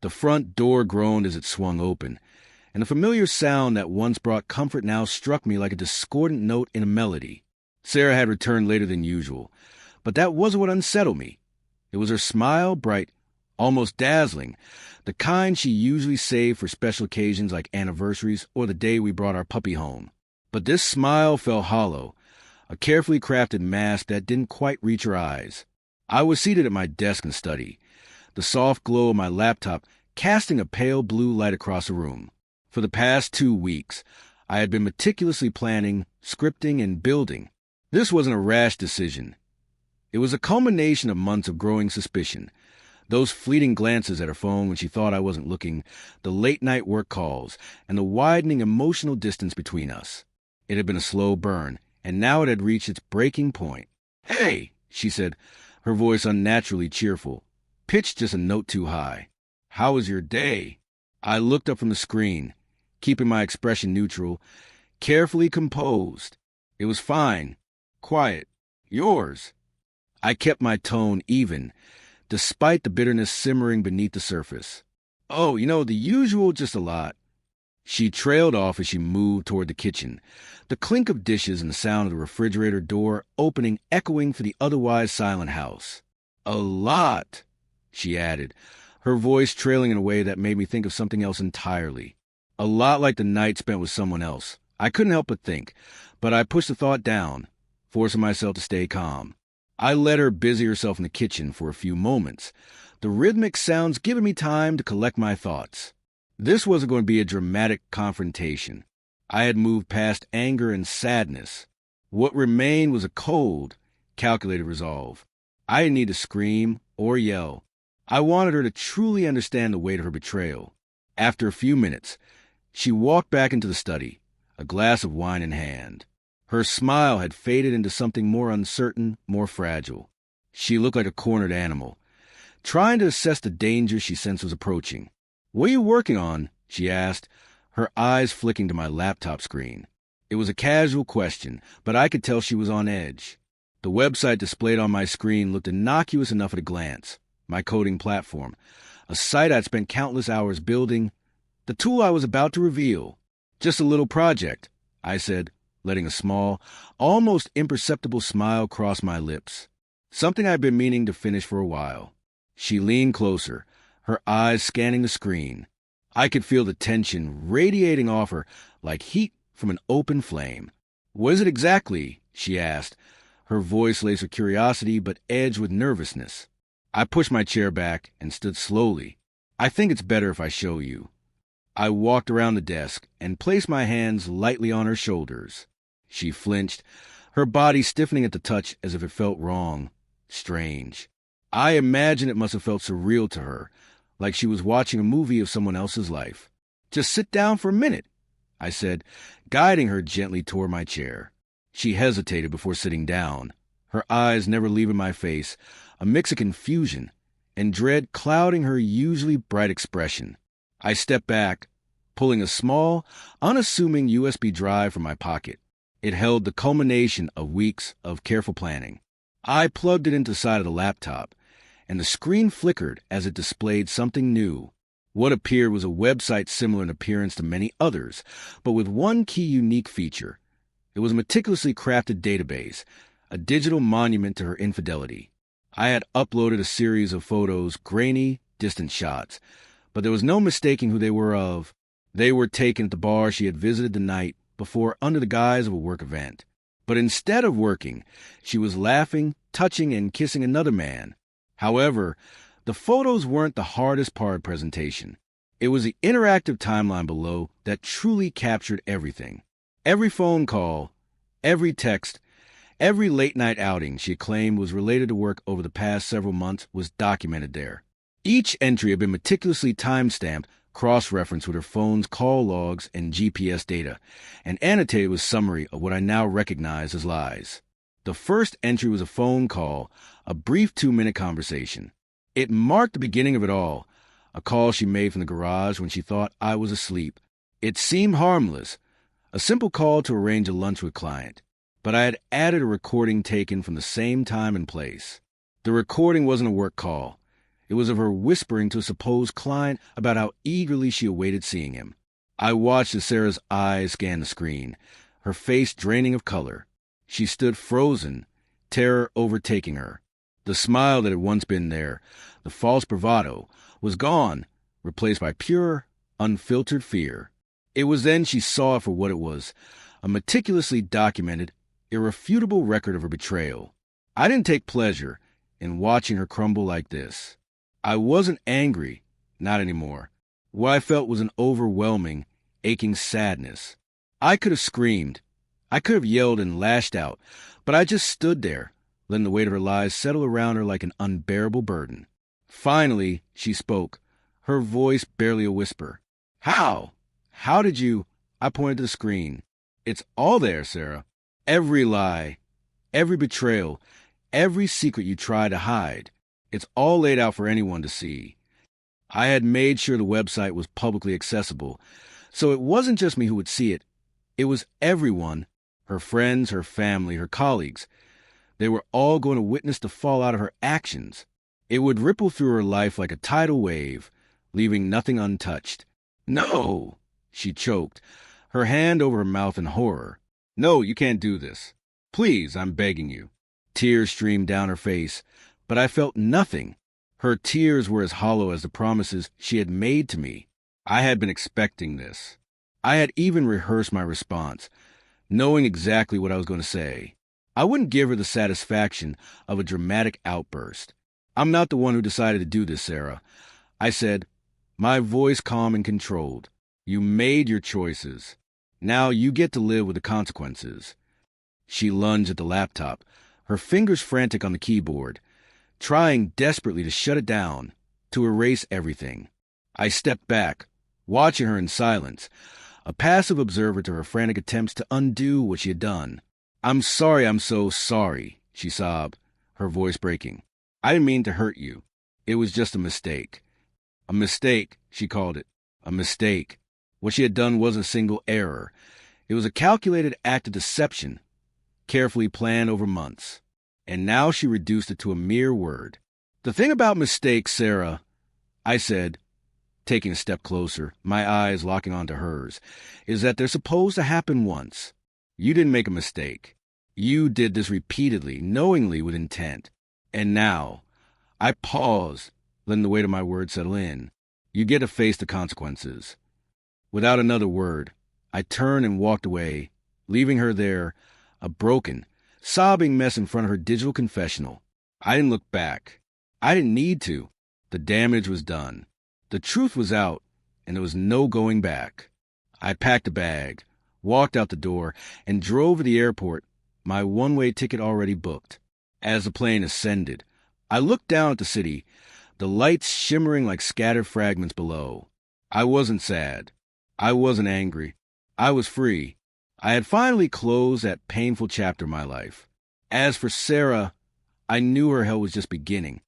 The front door groaned as it swung open, and the familiar sound that once brought comfort now struck me like a discordant note in a melody. Sarah had returned later than usual, but that wasn't what unsettled me. It was her smile, bright, almost dazzling, the kind she usually saved for special occasions like anniversaries or the day we brought our puppy home. But this smile felt hollow, a carefully crafted mask that didn't quite reach her eyes. I was seated at my desk and study, the soft glow of my laptop casting a pale blue light across the room. For the past 2 weeks, I had been meticulously planning, scripting, and building. This wasn't a rash decision. It was a culmination of months of growing suspicion. Those fleeting glances at her phone when she thought I wasn't looking, the late-night work calls, and the widening emotional distance between us. It had been a slow burn, and now it had reached its breaking point. "Hey," she said, her voice unnaturally cheerful, pitched just a note too high. "How was your day?" I looked up from the screen, keeping my expression neutral, carefully composed. It was fine, quiet. Yours? I kept my tone even, despite the bitterness simmering beneath the surface. "Oh, the usual, just a lot." She trailed off as she moved toward the kitchen, the clink of dishes and the sound of the refrigerator door opening echoing for the otherwise silent house. "A lot," she added, her voice trailing in a way that made me think of something else entirely. A lot like the night spent with someone else. I couldn't help but think, but I pushed the thought down, forcing myself to stay calm. I let her busy herself in the kitchen for a few moments, the rhythmic sounds giving me time to collect my thoughts. This wasn't going to be a dramatic confrontation. I had moved past anger and sadness. What remained was a cold, calculated resolve. I didn't need to scream or yell. I wanted her to truly understand the weight of her betrayal. After a few minutes, she walked back into the study, a glass of wine in hand. Her smile had faded into something more uncertain, more fragile. She looked like a cornered animal, trying to assess the danger she sensed was approaching. "What are you working on?" she asked, her eyes flicking to my laptop screen. It was a casual question, but I could tell she was on edge. The website displayed on my screen looked innocuous enough at a glance. My coding platform, a site I'd spent countless hours building, the tool I was about to reveal. "Just a little project," I said, letting a small, almost imperceptible smile cross my lips. Something I'd been meaning to finish for a while. She leaned closer, her eyes scanning the screen. I could feel the tension radiating off her like heat from an open flame. "What is it exactly?" she asked, her voice laced with curiosity but edged with nervousness. I pushed my chair back and stood slowly. "I think it's better if I show you." I walked around the desk and placed my hands lightly on her shoulders. She flinched, her body stiffening at the touch as if it felt wrong, strange. I imagine it must have felt surreal to her, like she was watching a movie of someone else's life. "Just sit down for a minute," I said, guiding her gently toward my chair. She hesitated before sitting down, her eyes never leaving my face, a mix of confusion and dread clouding her usually bright expression. I stepped back, pulling a small, unassuming USB drive from my pocket. It held the culmination of weeks of careful planning. I plugged it into the side of the laptop, and the screen flickered as it displayed something new. What appeared was a website similar in appearance to many others, but with one key unique feature. It was a meticulously crafted database, a digital monument to her infidelity. I had uploaded a series of photos, grainy, distant shots, but there was no mistaking who they were of. They were taken at the bar she had visited the night before under the guise of a work event. But instead of working, she was laughing, touching, and kissing another man. However, the photos weren't the hardest part of the presentation. It was the interactive timeline below that truly captured everything. Every phone call, every text, every late-night outing she claimed was related to work over the past several months was documented there. Each entry had been meticulously time-stamped, cross-referenced with her phone's call logs and GPS data, and annotated with summary of what I now recognize as lies. The first entry was a phone call, a brief 2-minute conversation. It marked the beginning of it all, a call she made from the garage when she thought I was asleep. It seemed harmless, a simple call to arrange a lunch with a client. But I had added a recording taken from the same time and place. The recording wasn't a work call. It was of her whispering to a supposed client about how eagerly she awaited seeing him. I watched as Sarah's eyes scanned the screen, her face draining of color. She stood frozen, terror overtaking her. The smile that had once been there, the false bravado, was gone, replaced by pure, unfiltered fear. It was then she saw it for what it was, a meticulously documented, irrefutable record of her betrayal. I didn't take pleasure in watching her crumble like this. I wasn't angry, not anymore. What I felt was an overwhelming, aching sadness. I could have screamed. I could have yelled and lashed out, but I just stood there, letting the weight of her lies settle around her like an unbearable burden. Finally, she spoke, her voice barely a whisper. How? How did you? I pointed to the screen. It's all there, Sarah. Every lie, every betrayal, every secret you try to hide. It's all laid out for anyone to see. I had made sure the website was publicly accessible, so it wasn't just me who would see it. It was everyone, her friends, her family, her colleagues. They were all going to witness the fallout of her actions. It would ripple through her life like a tidal wave, leaving nothing untouched. No, she choked, her hand over her mouth in horror. No, you can't do this. Please, I'm begging you. Tears streamed down her face, but I felt nothing. Her tears were as hollow as the promises she had made to me. I had been expecting this. I had even rehearsed my response, knowing exactly what I was going to say. I wouldn't give her the satisfaction of a dramatic outburst. I'm not the one who decided to do this, Sarah. I said, my voice calm and controlled. You made your choices. Now you get to live with the consequences. She lunged at the laptop, her fingers frantic on the keyboard, trying desperately to shut it down, to erase everything. I stepped back, watching her in silence, a passive observer to her frantic attempts to undo what she had done. I'm sorry I'm so sorry, she sobbed, her voice breaking. I didn't mean to hurt you. It was just a mistake. A mistake, she called it. A mistake. What she had done wasn't a single error. It was a calculated act of deception, carefully planned over months. And now she reduced it to a mere word. The thing about mistakes, Sarah, I said, taking a step closer, my eyes locking onto hers, is that they're supposed to happen once. You didn't make a mistake. You did this repeatedly, knowingly, with intent. And now, I paused, letting the weight of my words settle in. You get to face the consequences. Without another word, I turned and walked away, leaving her there, a broken, sobbing mess in front of her digital confessional. I didn't look back. I didn't need to. The damage was done. The truth was out, and there was no going back. I packed a bag, walked out the door, and drove to the airport, my one-way ticket already booked. As the plane ascended, I looked down at the city, the lights shimmering like scattered fragments below. I wasn't sad. I wasn't angry. I was free. I had finally closed that painful chapter of my life. As for Sarah, I knew her hell was just beginning.